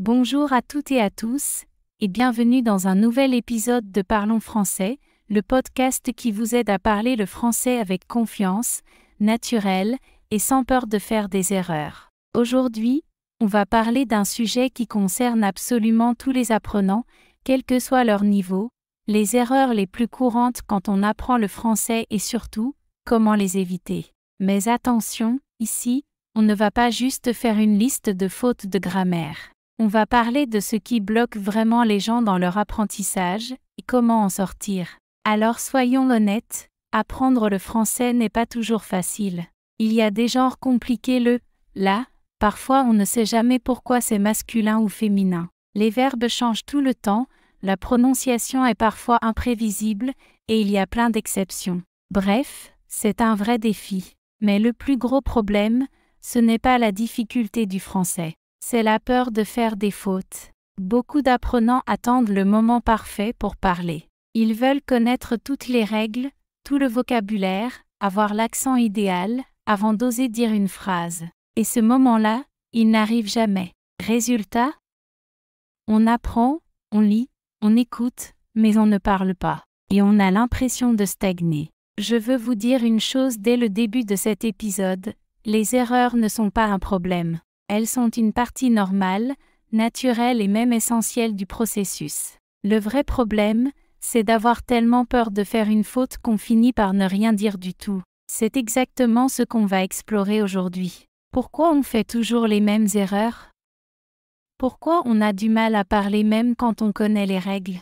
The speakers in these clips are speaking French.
Bonjour à toutes et à tous, et bienvenue dans un nouvel épisode de Parlons français, le podcast qui vous aide à parler le français avec confiance, naturel, et sans peur de faire des erreurs. Aujourd'hui, on va parler d'un sujet qui concerne absolument tous les apprenants, quel que soit leur niveau, les erreurs les plus courantes quand on apprend le français et surtout, comment les éviter. Mais attention, ici, on ne va pas juste faire une liste de fautes de grammaire. On va parler de ce qui bloque vraiment les gens dans leur apprentissage et comment en sortir. Alors soyons honnêtes, apprendre le français n'est pas toujours facile. Il y a des genres compliqués là, parfois on ne sait jamais pourquoi c'est masculin ou féminin. Les verbes changent tout le temps, la prononciation est parfois imprévisible et il y a plein d'exceptions. Bref, c'est un vrai défi. Mais le plus gros problème, ce n'est pas la difficulté du français. C'est la peur de faire des fautes. Beaucoup d'apprenants attendent le moment parfait pour parler. Ils veulent connaître toutes les règles, tout le vocabulaire, avoir l'accent idéal, avant d'oser dire une phrase. Et ce moment-là, il n'arrive jamais. Résultat ? On apprend, on lit, on écoute, mais on ne parle pas. Et on a l'impression de stagner. Je veux vous dire une chose dès le début de cet épisode, les erreurs ne sont pas un problème. Elles sont une partie normale, naturelle et même essentielle du processus. Le vrai problème, c'est d'avoir tellement peur de faire une faute qu'on finit par ne rien dire du tout. C'est exactement ce qu'on va explorer aujourd'hui. Pourquoi on fait toujours les mêmes erreurs ? Pourquoi on a du mal à parler même quand on connaît les règles ?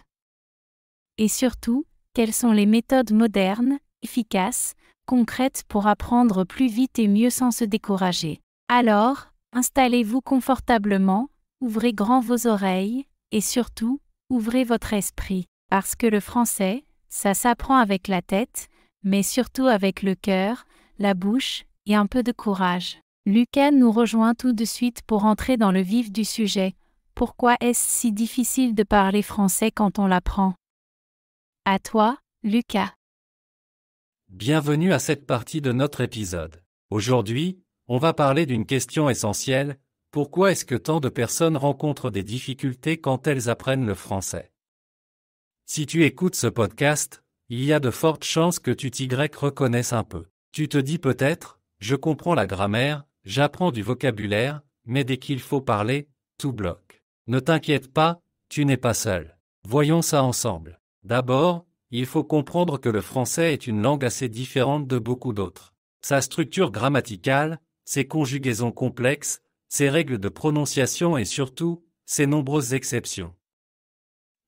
Et surtout, quelles sont les méthodes modernes, efficaces, concrètes pour apprendre plus vite et mieux sans se décourager ? Alors, installez-vous confortablement, ouvrez grand vos oreilles, et surtout, ouvrez votre esprit. Parce que le français, ça s'apprend avec la tête, mais surtout avec le cœur, la bouche, et un peu de courage. Lucas nous rejoint tout de suite pour entrer dans le vif du sujet. Pourquoi est-ce si difficile de parler français quand on l'apprend ? À toi, Lucas. Bienvenue à cette partie de notre épisode. Aujourd'hui, on va parler d'une question essentielle, pourquoi est-ce que tant de personnes rencontrent des difficultés quand elles apprennent le français ? Si tu écoutes ce podcast, il y a de fortes chances que tu t'y reconnaisses un peu. Tu te dis peut-être, je comprends la grammaire, j'apprends du vocabulaire, mais dès qu'il faut parler, tout bloque. Ne t'inquiète pas, tu n'es pas seul. Voyons ça ensemble. D'abord, il faut comprendre que le français est une langue assez différente de beaucoup d'autres. Sa structure grammaticale, ses conjugaisons complexes, ses règles de prononciation et surtout, ses nombreuses exceptions.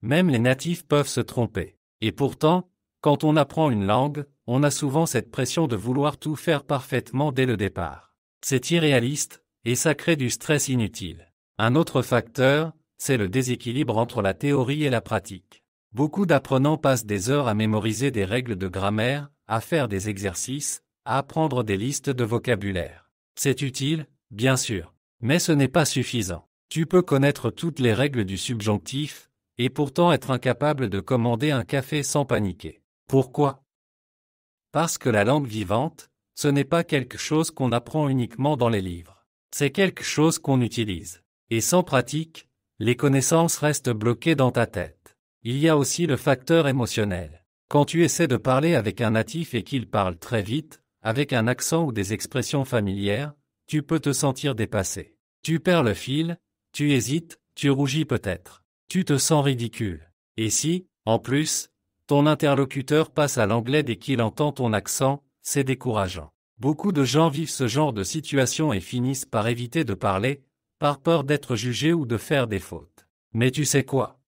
Même les natifs peuvent se tromper. Et pourtant, quand on apprend une langue, on a souvent cette pression de vouloir tout faire parfaitement dès le départ. C'est irréaliste, et ça crée du stress inutile. Un autre facteur, c'est le déséquilibre entre la théorie et la pratique. Beaucoup d'apprenants passent des heures à mémoriser des règles de grammaire, à faire des exercices, à apprendre des listes de vocabulaire. C'est utile, bien sûr, mais ce n'est pas suffisant. Tu peux connaître toutes les règles du subjonctif, et pourtant être incapable de commander un café sans paniquer. Pourquoi ? Parce que la langue vivante, ce n'est pas quelque chose qu'on apprend uniquement dans les livres. C'est quelque chose qu'on utilise. Et sans pratique, les connaissances restent bloquées dans ta tête. Il y a aussi le facteur émotionnel. Quand tu essaies de parler avec un natif et qu'il parle très vite, avec un accent ou des expressions familières, tu peux te sentir dépassé. Tu perds le fil, tu hésites, tu rougis peut-être. Tu te sens ridicule. Et si, en plus, ton interlocuteur passe à l'anglais dès qu'il entend ton accent, c'est décourageant. Beaucoup de gens vivent ce genre de situation et finissent par éviter de parler, par peur d'être jugés ou de faire des fautes. Mais tu sais quoi ?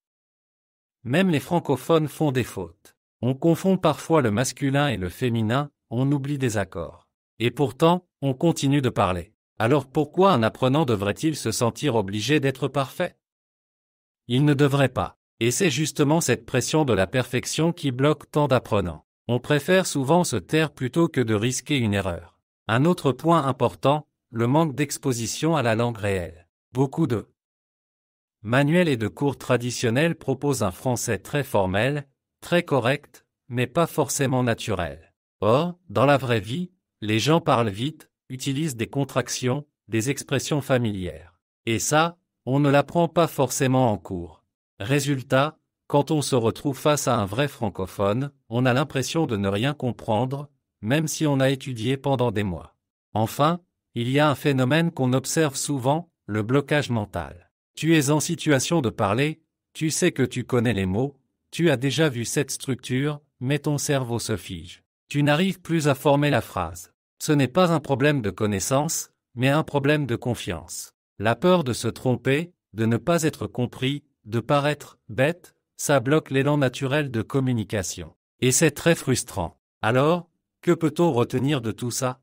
Même les francophones font des fautes. On confond parfois le masculin et le féminin, on oublie des accords. Et pourtant, on continue de parler. Alors pourquoi un apprenant devrait-il se sentir obligé d'être parfait ? Il ne devrait pas. Et c'est justement cette pression de la perfection qui bloque tant d'apprenants. On préfère souvent se taire plutôt que de risquer une erreur. Un autre point important, le manque d'exposition à la langue réelle. Beaucoup de manuels et de cours traditionnels proposent un français très formel, très correct, mais pas forcément naturel. Or, dans la vraie vie, les gens parlent vite, utilisent des contractions, des expressions familières. Et ça, on ne l'apprend pas forcément en cours. Résultat, quand on se retrouve face à un vrai francophone, on a l'impression de ne rien comprendre, même si on a étudié pendant des mois. Enfin, il y a un phénomène qu'on observe souvent, le blocage mental. Tu es en situation de parler, tu sais que tu connais les mots, tu as déjà vu cette structure, mais ton cerveau se fige. Tu n'arrives plus à former la phrase. Ce n'est pas un problème de connaissance, mais un problème de confiance. La peur de se tromper, de ne pas être compris, de paraître bête, ça bloque l'élan naturel de communication. Et c'est très frustrant. Alors, que peut-on retenir de tout ça?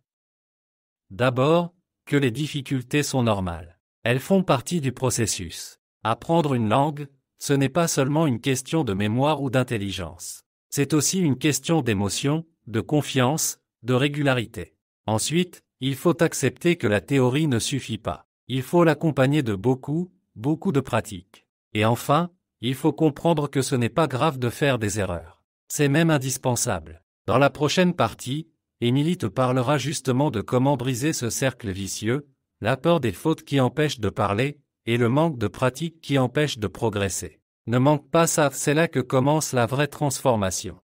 D'abord, que les difficultés sont normales. Elles font partie du processus. Apprendre une langue, ce n'est pas seulement une question de mémoire ou d'intelligence. C'est aussi une question d'émotion, de confiance, de régularité. Ensuite, il faut accepter que la théorie ne suffit pas. Il faut l'accompagner de beaucoup de pratiques. Et enfin, il faut comprendre que ce n'est pas grave de faire des erreurs. C'est même indispensable. Dans la prochaine partie, Émilie te parlera justement de comment briser ce cercle vicieux, la peur des fautes qui empêche de parler, et le manque de pratique qui empêche de progresser. Ne manque pas ça, c'est là que commence la vraie transformation.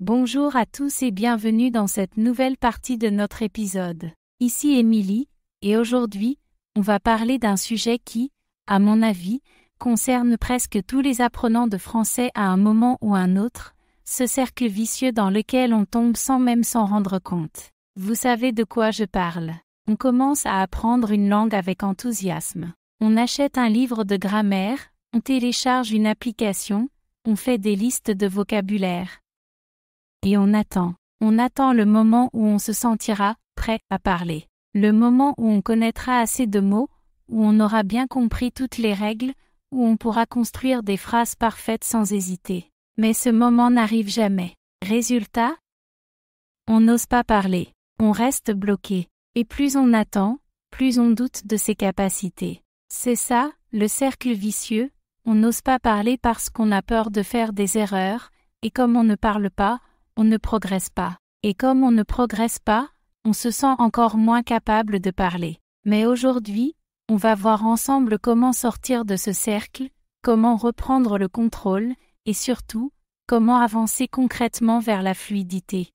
Bonjour à tous et bienvenue dans cette nouvelle partie de notre épisode. Ici Émilie, et aujourd'hui, on va parler d'un sujet qui, à mon avis, concerne presque tous les apprenants de français à un moment ou un autre, ce cercle vicieux dans lequel on tombe sans même s'en rendre compte. Vous savez de quoi je parle. On commence à apprendre une langue avec enthousiasme. On achète un livre de grammaire, on télécharge une application, on fait des listes de vocabulaire. Et on attend. On attend le moment où on se sentira prêt à parler. Le moment où on connaîtra assez de mots, où on aura bien compris toutes les règles, où on pourra construire des phrases parfaites sans hésiter. Mais ce moment n'arrive jamais. Résultat? On n'ose pas parler. On reste bloqué. Et plus on attend, plus on doute de ses capacités. C'est ça, le cercle vicieux. On n'ose pas parler parce qu'on a peur de faire des erreurs, et comme on ne parle pas, on ne progresse pas. Et comme on ne progresse pas, on se sent encore moins capable de parler. Mais aujourd'hui, on va voir ensemble comment sortir de ce cercle, comment reprendre le contrôle, et surtout, comment avancer concrètement vers la fluidité.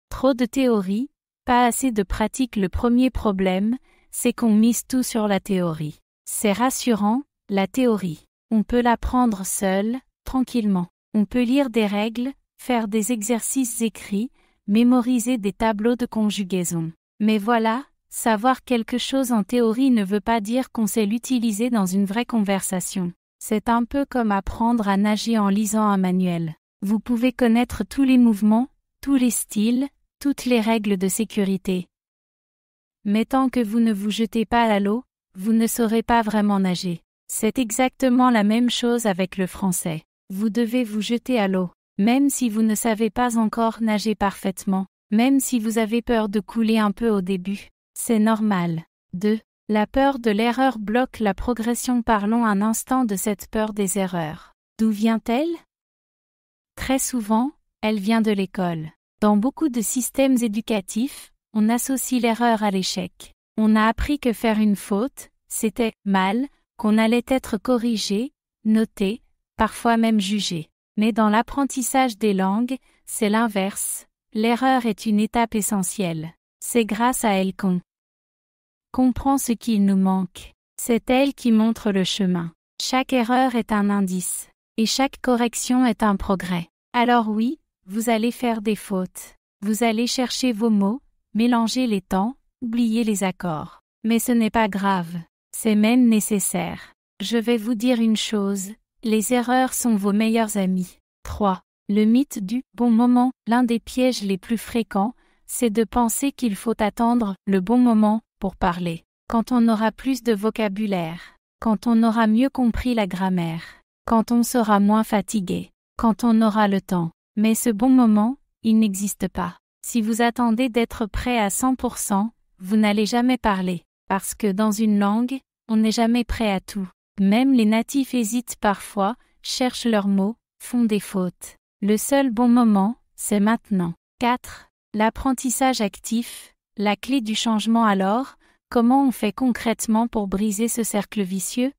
Trop de théorie, pas assez de pratique. Le premier problème, c'est qu'on mise tout sur la théorie. C'est rassurant, la théorie. On peut l'apprendre seul, tranquillement. On peut lire des règles, faire des exercices écrits, mémoriser des tableaux de conjugaison. Mais voilà, savoir quelque chose en théorie ne veut pas dire qu'on sait l'utiliser dans une vraie conversation. C'est un peu comme apprendre à nager en lisant un manuel. Vous pouvez connaître tous les mouvements, tous les styles, toutes les règles de sécurité. Mais tant que vous ne vous jetez pas à l'eau, vous ne saurez pas vraiment nager. C'est exactement la même chose avec le français. Vous devez vous jeter à l'eau. Même si vous ne savez pas encore nager parfaitement, même si vous avez peur de couler un peu au début, c'est normal. 2. La peur de l'erreur bloque la progression. Parlons un instant de cette peur des erreurs. D'où vient-elle? Très souvent, elle vient de l'école. Dans beaucoup de systèmes éducatifs, on associe l'erreur à l'échec. On a appris que faire une faute, c'était mal, qu'on allait être corrigé, noté, parfois même jugé. Mais dans l'apprentissage des langues, c'est l'inverse. L'erreur est une étape essentielle. C'est grâce à elle qu'on comprend ce qu'il nous manque. C'est elle qui montre le chemin. Chaque erreur est un indice. Et chaque correction est un progrès. Alors oui, vous allez faire des fautes. Vous allez chercher vos mots, mélanger les temps, oublier les accords. Mais ce n'est pas grave. C'est même nécessaire. Je vais vous dire une chose. Les erreurs sont vos meilleurs amis. 3. Le mythe du « bon moment ». L'un des pièges les plus fréquents, c'est de penser qu'il faut attendre le bon moment pour parler. Quand on aura plus de vocabulaire, quand on aura mieux compris la grammaire, quand on sera moins fatigué, quand on aura le temps. Mais ce bon moment, il n'existe pas. Si vous attendez d'être prêt à 100%, vous n'allez jamais parler. Parce que dans une langue, on n'est jamais prêt à tout. Même les natifs hésitent parfois, cherchent leurs mots, font des fautes. Le seul bon moment, c'est maintenant. 4. L'apprentissage actif, la clé du changement. Alors, Comment on fait concrètement pour briser ce cercle vicieux?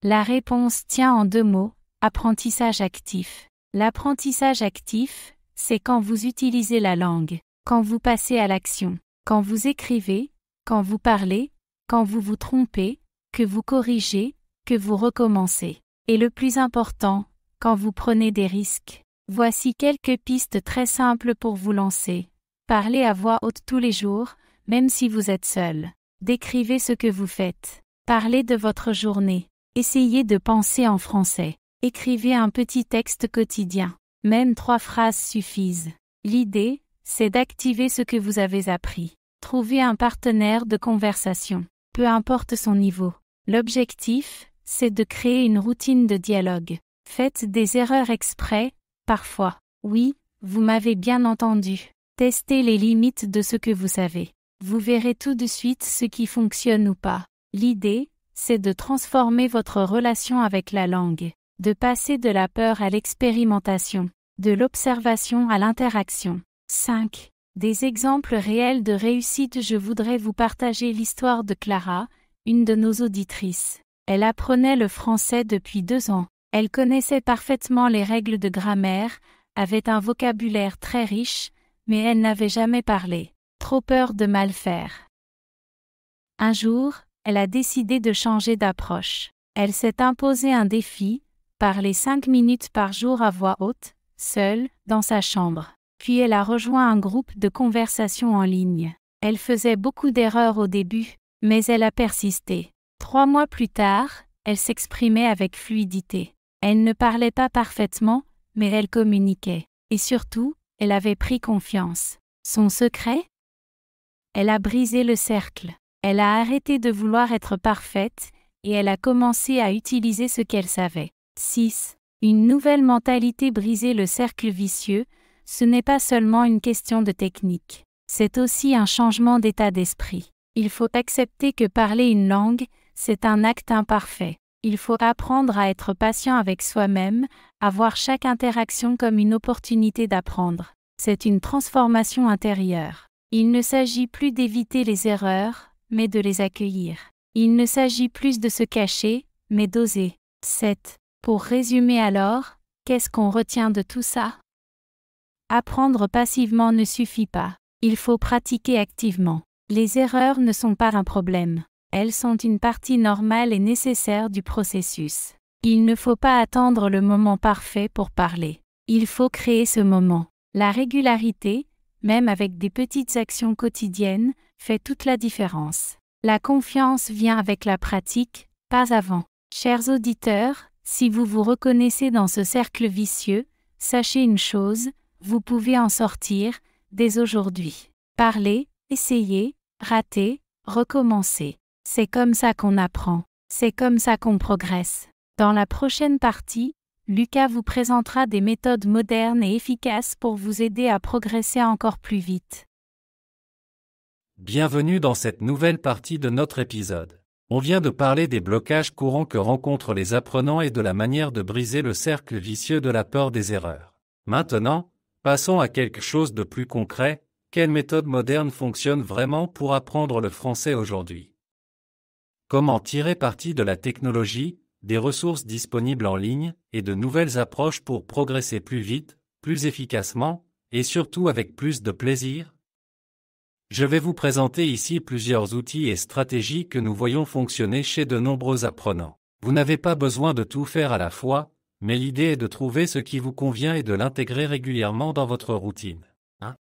La réponse tient en 2 mots, apprentissage actif. L'apprentissage actif, c'est quand vous utilisez la langue, quand vous passez à l'action, quand vous écrivez, quand vous parlez, quand vous vous trompez, que vous corrigez, que vous recommencez. Et le plus important, quand vous prenez des risques. Voici quelques pistes très simples pour vous lancer. Parlez à voix haute tous les jours, même si vous êtes seul. Décrivez ce que vous faites. Parlez de votre journée. Essayez de penser en français. Écrivez un petit texte quotidien. Même 3 phrases suffisent. L'idée, c'est d'activer ce que vous avez appris. Trouvez un partenaire de conversation, peu importe son niveau. L'objectif, c'est de créer une routine de dialogue. Faites des erreurs exprès, parfois. Oui, vous m'avez bien entendu. Testez les limites de ce que vous savez. Vous verrez tout de suite ce qui fonctionne ou pas. L'idée, c'est de transformer votre relation avec la langue, de passer de la peur à l'expérimentation, de l'observation à l'interaction. 5. Des exemples réels de réussite. Je voudrais vous partager l'histoire de Clara, une de nos auditrices. Elle apprenait le français depuis 2 ans. Elle connaissait parfaitement les règles de grammaire, avait un vocabulaire très riche, mais elle n'avait jamais parlé. Trop peur de mal faire. Un jour, elle a décidé de changer d'approche. Elle s'est imposé un défi, parler 5 minutes par jour à voix haute, seule, dans sa chambre. Puis elle a rejoint un groupe de conversation en ligne. Elle faisait beaucoup d'erreurs au début, mais elle a persisté. 3 mois plus tard, elle s'exprimait avec fluidité. Elle ne parlait pas parfaitement, mais elle communiquait. Et surtout, elle avait pris confiance. Son secret? Elle a brisé le cercle. Elle a arrêté de vouloir être parfaite, et elle a commencé à utiliser ce qu'elle savait. 6. Une nouvelle mentalité. Briser le cercle vicieux, ce n'est pas seulement une question de technique. C'est aussi un changement d'état d'esprit. Il faut accepter que parler une langue, c'est un acte imparfait. Il faut apprendre à être patient avec soi-même, à voir chaque interaction comme une opportunité d'apprendre. C'est une transformation intérieure. Il ne s'agit plus d'éviter les erreurs, mais de les accueillir. Il ne s'agit plus de se cacher, mais d'oser. 7. Pour résumer alors, qu'est-ce qu'on retient de tout ça? Apprendre passivement ne suffit pas. Il faut pratiquer activement. Les erreurs ne sont pas un problème. Elles sont une partie normale et nécessaire du processus. Il ne faut pas attendre le moment parfait pour parler. Il faut créer ce moment. La régularité, même avec des petites actions quotidiennes, fait toute la différence. La confiance vient avec la pratique, pas avant. Chers auditeurs, si vous vous reconnaissez dans ce cercle vicieux, sachez une chose, vous pouvez en sortir, dès aujourd'hui. Parlez, essayez, ratez, recommencez. C'est comme ça qu'on apprend. C'est comme ça qu'on progresse. Dans la prochaine partie, Lucas vous présentera des méthodes modernes et efficaces pour vous aider à progresser encore plus vite. Bienvenue dans cette nouvelle partie de notre épisode. On vient de parler des blocages courants que rencontrent les apprenants et de la manière de briser le cercle vicieux de la peur des erreurs. Maintenant, passons à quelque chose de plus concret. Quelle méthode moderne fonctionne vraiment pour apprendre le français aujourd'hui? Comment tirer parti de la technologie, des ressources disponibles en ligne, et de nouvelles approches pour progresser plus vite, plus efficacement, et surtout avec plus de plaisir? Je vais vous présenter ici plusieurs outils et stratégies que nous voyons fonctionner chez de nombreux apprenants. Vous n'avez pas besoin de tout faire à la fois, mais l'idée est de trouver ce qui vous convient et de l'intégrer régulièrement dans votre routine.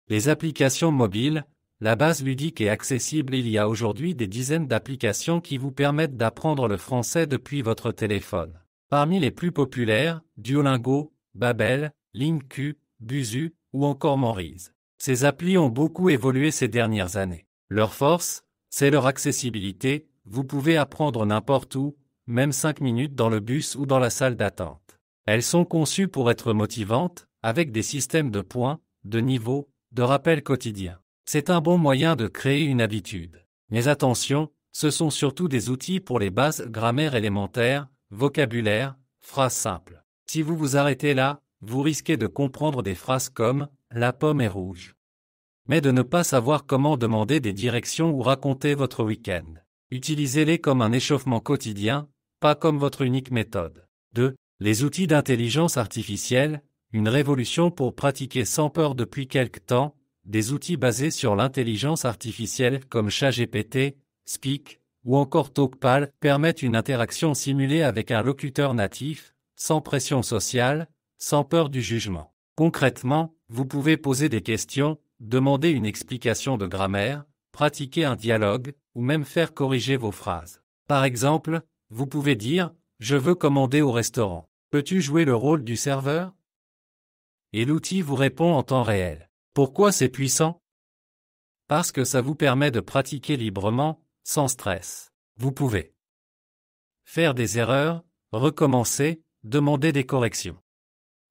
Les applications mobiles, la base ludique et accessible. Il y a aujourd'hui des dizaines d'applications qui vous permettent d'apprendre le français depuis votre téléphone. Parmi les plus populaires, Duolingo, Babbel, LingQ, Busuu ou encore Morise. Ces applis ont beaucoup évolué ces dernières années. Leur force, c'est leur accessibilité. Vous pouvez apprendre n'importe où, même 5 minutes dans le bus ou dans la salle d'attente. Elles sont conçues pour être motivantes, avec des systèmes de points, de niveaux, de rappels quotidiens. C'est un bon moyen de créer une habitude. Mais attention, ce sont surtout des outils pour les bases grammaire élémentaire, vocabulaire, phrases simples. Si vous vous arrêtez là, vous risquez de comprendre des phrases comme « la pomme est rouge ». mais de ne pas savoir comment demander des directions ou raconter votre week-end. Utilisez-les comme un échauffement quotidien, pas comme votre unique méthode. 2. Les outils d'intelligence artificielle, une révolution pour pratiquer sans peur depuis quelque temps. Des outils basés sur l'intelligence artificielle comme ChatGPT, Speak ou encore Talkpal permettent une interaction simulée avec un locuteur natif, sans pression sociale, sans peur du jugement. Concrètement, vous pouvez poser des questions, demander une explication de grammaire, pratiquer un dialogue, ou même faire corriger vos phrases. Par exemple, vous pouvez dire « Je veux commander au restaurant. Peux-tu jouer le rôle du serveur ?» Et l'outil vous répond en temps réel. Pourquoi c'est puissant? Parce que ça vous permet de pratiquer librement, sans stress. Vous pouvez faire des erreurs, recommencer, demander des corrections.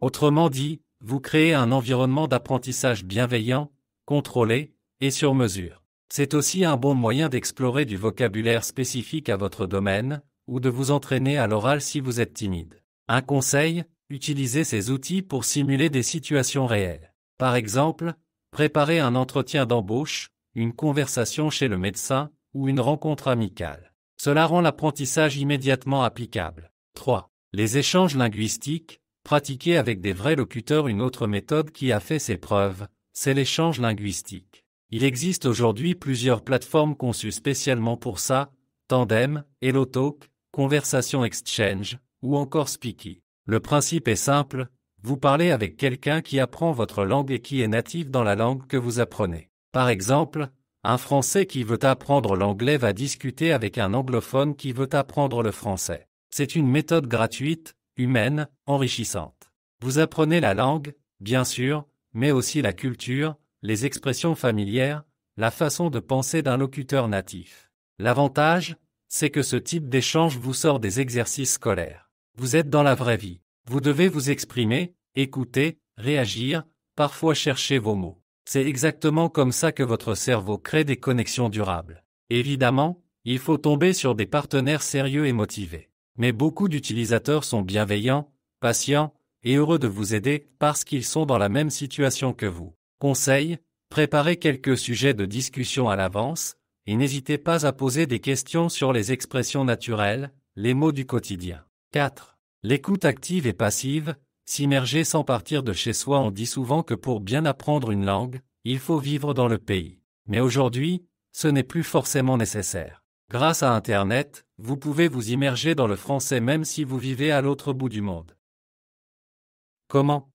Autrement dit, vous créez un environnement d'apprentissage bienveillant, contrôlé et sur mesure. C'est aussi un bon moyen d'explorer du vocabulaire spécifique à votre domaine, ou de vous entraîner à l'oral si vous êtes timide. Un conseil, utilisez ces outils pour simuler des situations réelles. Par exemple, préparez un entretien d'embauche, une conversation chez le médecin, ou une rencontre amicale. Cela rend l'apprentissage immédiatement applicable. 3. Les échanges linguistiques, pratiquer avec des vrais locuteurs. Une autre méthode qui a fait ses preuves, c'est l'échange linguistique. Il existe aujourd'hui plusieurs plateformes conçues spécialement pour ça, Tandem, HelloTalk, Conversation Exchange, ou encore Speaky. Le principe est simple, vous parlez avec quelqu'un qui apprend votre langue et qui est natif dans la langue que vous apprenez. Par exemple, un Français qui veut apprendre l'anglais va discuter avec un anglophone qui veut apprendre le français. C'est une méthode gratuite, humaine, enrichissante. Vous apprenez la langue, bien sûr, mais aussi la culture, les expressions familières, la façon de penser d'un locuteur natif. L'avantage, c'est que ce type d'échange vous sort des exercices scolaires. Vous êtes dans la vraie vie. Vous devez vous exprimer, écouter, réagir, parfois chercher vos mots. C'est exactement comme ça que votre cerveau crée des connexions durables. Évidemment, il faut tomber sur des partenaires sérieux et motivés. Mais beaucoup d'utilisateurs sont bienveillants, patients, et heureux de vous aider parce qu'ils sont dans la même situation que vous. Conseil, préparez quelques sujets de discussion à l'avance, et n'hésitez pas à poser des questions sur les expressions naturelles, les mots du quotidien. 4. L'écoute active et passive, s'immerger sans partir de chez soi. On dit souvent que pour bien apprendre une langue, il faut vivre dans le pays. Mais aujourd'hui, ce n'est plus forcément nécessaire. Grâce à Internet, vous pouvez vous immerger dans le français même si vous vivez à l'autre bout du monde. Comment?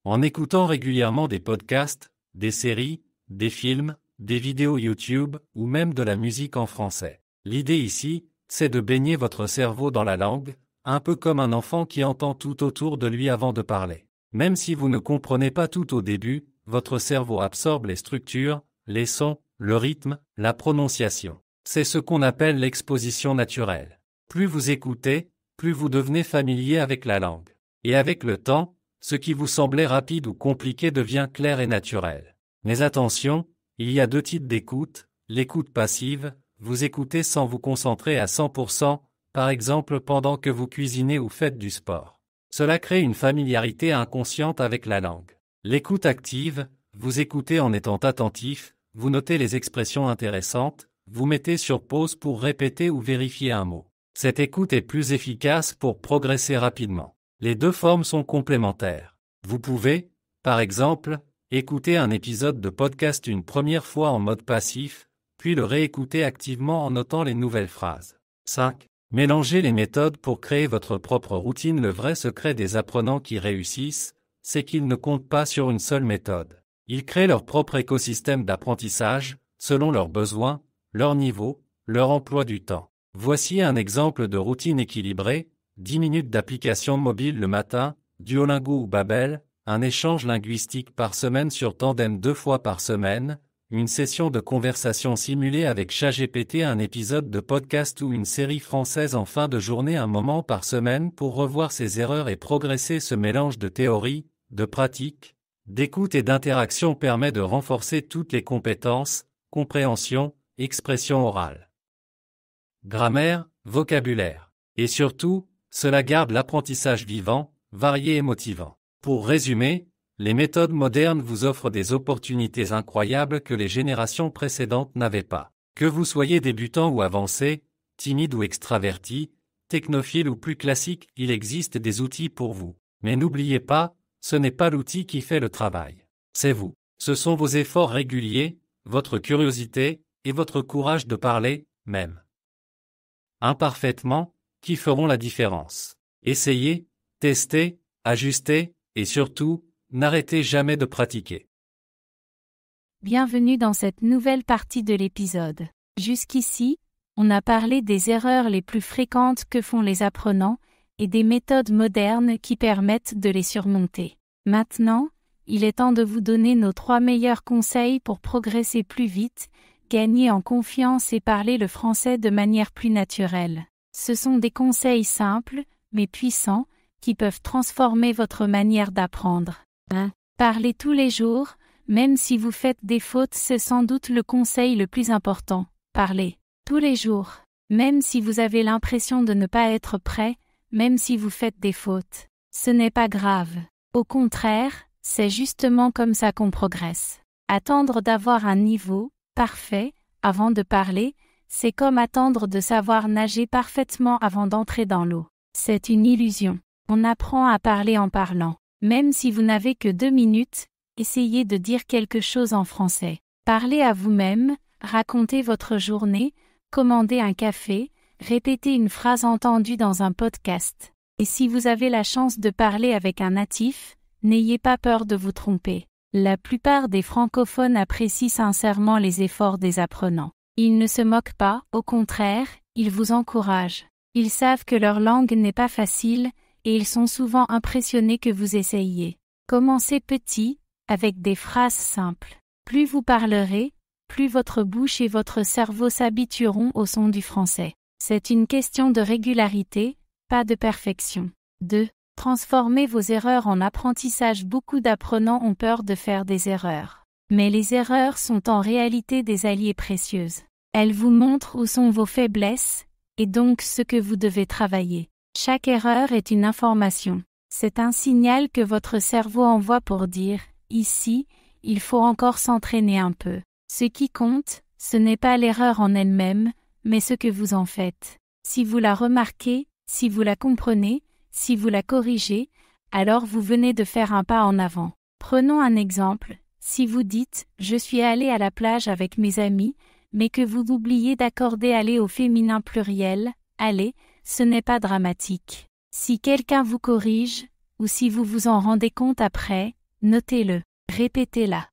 En écoutant régulièrement des podcasts, des séries, des films, des vidéos YouTube ou même de la musique en français. L'idée ici, c'est de baigner votre cerveau dans la langue, un peu comme un enfant qui entend tout autour de lui avant de parler. Même si vous ne comprenez pas tout au début, votre cerveau absorbe les structures, les sons, le rythme, la prononciation. C'est ce qu'on appelle l'exposition naturelle. Plus vous écoutez, plus vous devenez familier avec la langue. Et avec le temps, ce qui vous semblait rapide ou compliqué devient clair et naturel. Mais attention, il y a deux types d'écoute. L'écoute passive, vous écoutez sans vous concentrer à 100%, par exemple pendant que vous cuisinez ou faites du sport. Cela crée une familiarité inconsciente avec la langue. L'écoute active, vous écoutez en étant attentif, vous notez les expressions intéressantes, vous mettez sur pause pour répéter ou vérifier un mot. Cette écoute est plus efficace pour progresser rapidement. Les deux formes sont complémentaires. Vous pouvez, par exemple, écouter un épisode de podcast une première fois en mode passif, puis le réécouter activement en notant les nouvelles phrases. 5. Mélangez les méthodes pour créer votre propre routine. Le vrai secret des apprenants qui réussissent, c'est qu'ils ne comptent pas sur une seule méthode. Ils créent leur propre écosystème d'apprentissage, selon leurs besoins, leur niveau, leur emploi du temps. Voici un exemple de routine équilibrée, 10 minutes d'application mobile le matin, Duolingo ou Babbel, un échange linguistique par semaine sur Tandem 2 fois par semaine, une session de conversation simulée avec ChatGPT, un épisode de podcast ou une série française en fin de journée, un moment par semaine pour revoir ses erreurs et progresser. Ce mélange de théorie, de pratique, d'écoute et d'interaction permet de renforcer toutes les compétences, compréhension, expression orale, grammaire, vocabulaire. Et surtout, cela garde l'apprentissage vivant, varié et motivant. Pour résumer, les méthodes modernes vous offrent des opportunités incroyables que les générations précédentes n'avaient pas. Que vous soyez débutant ou avancé, timide ou extraverti, technophile ou plus classique, il existe des outils pour vous. Mais n'oubliez pas, ce n'est pas l'outil qui fait le travail. C'est vous. Ce sont vos efforts réguliers, votre curiosité, et votre courage de parler, même imparfaitement, qui feront la différence. Essayez, testez, ajustez, et surtout, n'arrêtez jamais de pratiquer. Bienvenue dans cette nouvelle partie de l'épisode. Jusqu'ici, on a parlé des erreurs les plus fréquentes que font les apprenants et des méthodes modernes qui permettent de les surmonter. Maintenant, il est temps de vous donner nos 3 meilleurs conseils pour progresser plus vite, gagner en confiance et parler le français de manière plus naturelle. Ce sont des conseils simples, mais puissants, qui peuvent transformer votre manière d'apprendre. 1. Parlez tous les jours, même si vous faites des fautes, c'est sans doute le conseil le plus important. Parlez tous les jours, même si vous avez l'impression de ne pas être prêt, même si vous faites des fautes. Ce n'est pas grave. Au contraire, c'est justement comme ça qu'on progresse. Attendre d'avoir un niveau parfait avant de parler, c'est comme attendre de savoir nager parfaitement avant d'entrer dans l'eau. C'est une illusion. On apprend à parler en parlant. Même si vous n'avez que 2 minutes, essayez de dire quelque chose en français. Parlez à vous-même, racontez votre journée, commandez un café, répétez une phrase entendue dans un podcast. Et si vous avez la chance de parler avec un natif, n'ayez pas peur de vous tromper. La plupart des francophones apprécient sincèrement les efforts des apprenants. Ils ne se moquent pas, au contraire, ils vous encouragent. Ils savent que leur langue n'est pas facile, et ils sont souvent impressionnés que vous essayiez. Commencez petit, avec des phrases simples. Plus vous parlerez, plus votre bouche et votre cerveau s'habitueront au son du français. C'est une question de régularité, pas de perfection. 2. Transformez vos erreurs en apprentissage. Beaucoup d'apprenants ont peur de faire des erreurs. Mais les erreurs sont en réalité des alliés précieuses. Elles vous montrent où sont vos faiblesses, et donc ce que vous devez travailler. Chaque erreur est une information. C'est un signal que votre cerveau envoie pour dire « Ici, il faut encore s'entraîner un peu ». Ce qui compte, ce n'est pas l'erreur en elle-même, mais ce que vous en faites. Si vous la remarquez, si vous la comprenez, si vous la corrigez, alors vous venez de faire un pas en avant. Prenons un exemple. Si vous dites « Je suis allé à la plage avec mes amis », mais que vous oubliez d'accorder « aller » au féminin pluriel, « aller », ce n'est pas dramatique. Si quelqu'un vous corrige, ou si vous vous en rendez compte après, notez-le, répétez-la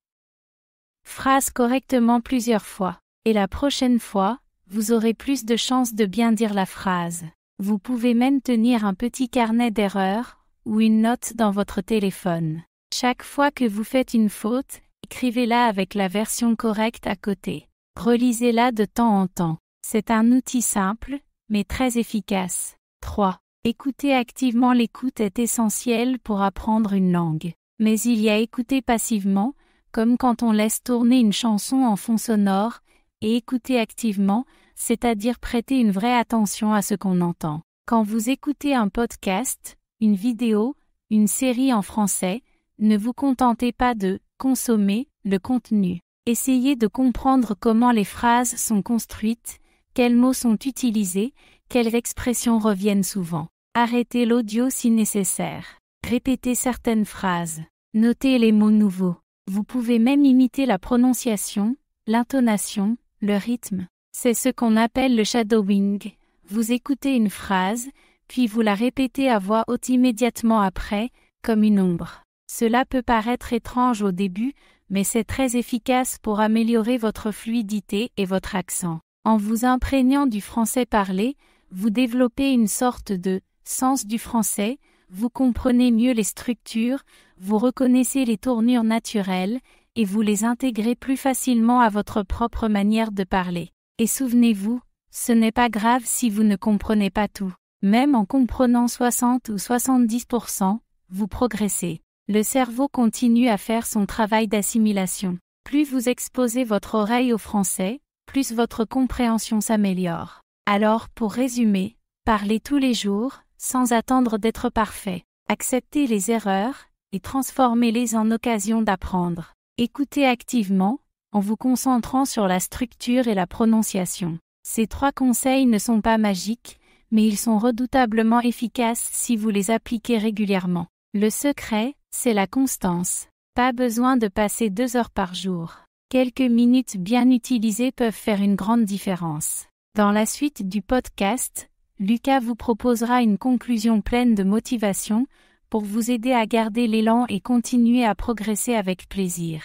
phrase correctement plusieurs fois. Et la prochaine fois, vous aurez plus de chances de bien dire la phrase. Vous pouvez même tenir un petit carnet d'erreurs, ou une note dans votre téléphone. Chaque fois que vous faites une faute, écrivez-la avec la version correcte à côté. Relisez-la de temps en temps. C'est un outil simple, mais très efficace. 3. Écouter activement. L'écoute est essentielle pour apprendre une langue. Mais il y a écouter passivement, comme quand on laisse tourner une chanson en fond sonore, et écouter activement, c'est-à-dire prêter une vraie attention à ce qu'on entend. Quand vous écoutez un podcast, une vidéo, une série en français, ne vous contentez pas de « consommer » le contenu. Essayez de comprendre comment les phrases sont construites, quels mots sont utilisés, quelles expressions reviennent souvent. Arrêtez l'audio si nécessaire. Répétez certaines phrases. Notez les mots nouveaux. Vous pouvez même imiter la prononciation, l'intonation, le rythme. C'est ce qu'on appelle le shadowing. Vous écoutez une phrase, puis vous la répétez à voix haute immédiatement après, comme une ombre. Cela peut paraître étrange au début, mais c'est très efficace pour améliorer votre fluidité et votre accent. En vous imprégnant du français parlé, vous développez une sorte de sens du français, vous comprenez mieux les structures, vous reconnaissez les tournures naturelles, et vous les intégrez plus facilement à votre propre manière de parler. Et souvenez-vous, ce n'est pas grave si vous ne comprenez pas tout. Même en comprenant 60 ou 70%, vous progressez. Le cerveau continue à faire son travail d'assimilation. Plus vous exposez votre oreille au français, plus votre compréhension s'améliore. Alors, pour résumer, parlez tous les jours, sans attendre d'être parfait. Acceptez les erreurs, et transformez-les en occasion d'apprendre. Écoutez activement, en vous concentrant sur la structure et la prononciation. Ces 3 conseils ne sont pas magiques, mais ils sont redoutablement efficaces si vous les appliquez régulièrement. Le secret, c'est la constance. Pas besoin de passer 2 heures par jour. Quelques minutes bien utilisées peuvent faire une grande différence. Dans la suite du podcast, Lucas vous proposera une conclusion pleine de motivation pour vous aider à garder l'élan et continuer à progresser avec plaisir.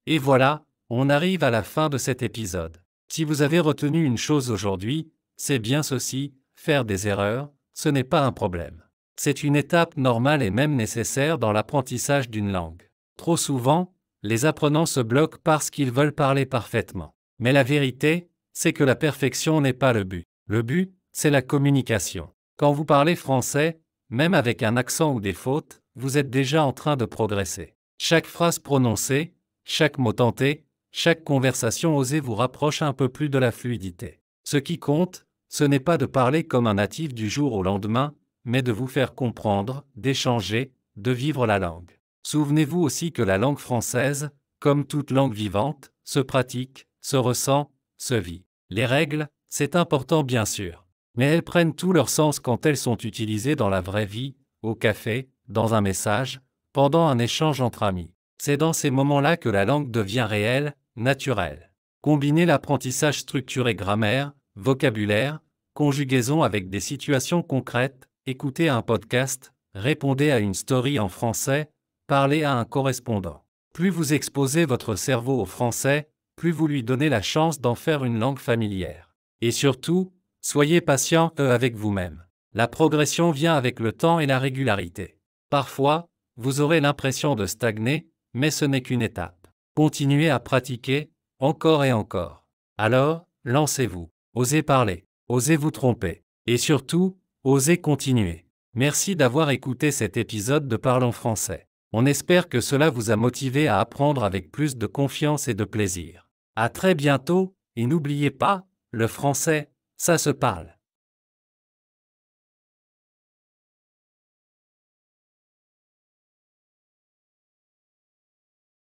Et voilà, on arrive à la fin de cet épisode. Si vous avez retenu une chose aujourd'hui, c'est bien ceci, faire des erreurs, ce n'est pas un problème. C'est une étape normale et même nécessaire dans l'apprentissage d'une langue. Trop souvent, les apprenants se bloquent parce qu'ils veulent parler parfaitement. Mais la vérité, c'est que la perfection n'est pas le but. Le but, c'est la communication. Quand vous parlez français, même avec un accent ou des fautes, vous êtes déjà en train de progresser. Chaque phrase prononcée, chaque mot tenté, chaque conversation osée vous rapproche un peu plus de la fluidité. Ce qui compte, ce n'est pas de parler comme un natif du jour au lendemain, mais de vous faire comprendre, d'échanger, de vivre la langue. Souvenez-vous aussi que la langue française, comme toute langue vivante, se pratique, se ressent, se vit. Les règles, c'est important bien sûr, mais elles prennent tout leur sens quand elles sont utilisées dans la vraie vie, au café, dans un message, pendant un échange entre amis. C'est dans ces moments-là que la langue devient réelle, naturelle. Combinez l'apprentissage structuré grammaire, vocabulaire, conjugaison avec des situations concrètes, écoutez un podcast, répondez à une story en français, parlez à un correspondant. Plus vous exposez votre cerveau au français, plus vous lui donnez la chance d'en faire une langue familière. Et surtout, soyez patient avec vous-même. La progression vient avec le temps et la régularité. Parfois, vous aurez l'impression de stagner, mais ce n'est qu'une étape. Continuez à pratiquer, encore et encore. Alors, lancez-vous. Osez parler. Osez vous tromper. Et surtout, osez continuer. Merci d'avoir écouté cet épisode de Parlons français. On espère que cela vous a motivé à apprendre avec plus de confiance et de plaisir. À très bientôt, et n'oubliez pas, le français, ça se parle.